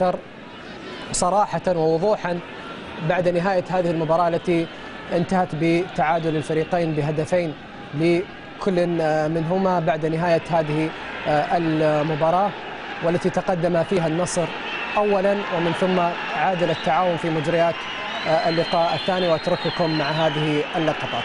أكثر صراحة ووضوحا بعد نهاية هذه المباراة التي انتهت بتعادل الفريقين بهدفين لكل منهما بعد نهاية هذه المباراة، والتي تقدم فيها النصر أولا ومن ثم عادل التعاون في مجريات اللقاء الثاني. وأترككم مع هذه اللقطات.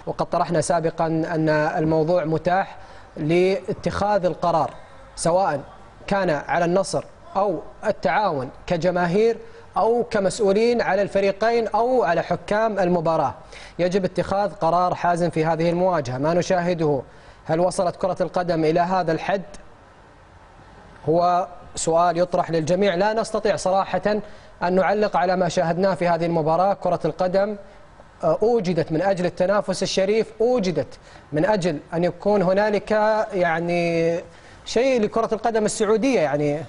وقد طرحنا سابقا أن الموضوع متاح لاتخاذ القرار، سواء كان على النصر أو التعاون كجماهير أو كمسؤولين على الفريقين أو على حكام المباراة. يجب اتخاذ قرار حازم في هذه المواجهة. ما نشاهده، هل وصلت كرة القدم إلى هذا الحد؟ هو سؤال يطرح للجميع. لا نستطيع صراحة أن نعلق على ما شاهدناه في هذه المباراة. كرة القدم أوجدت من أجل التنافس الشريف، أوجدت من أجل أن يكون هنالك يعني شيء لكرة القدم السعودية. يعني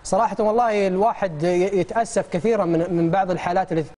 صراحة والله الواحد يتأسف كثيرا من بعض الحالات التي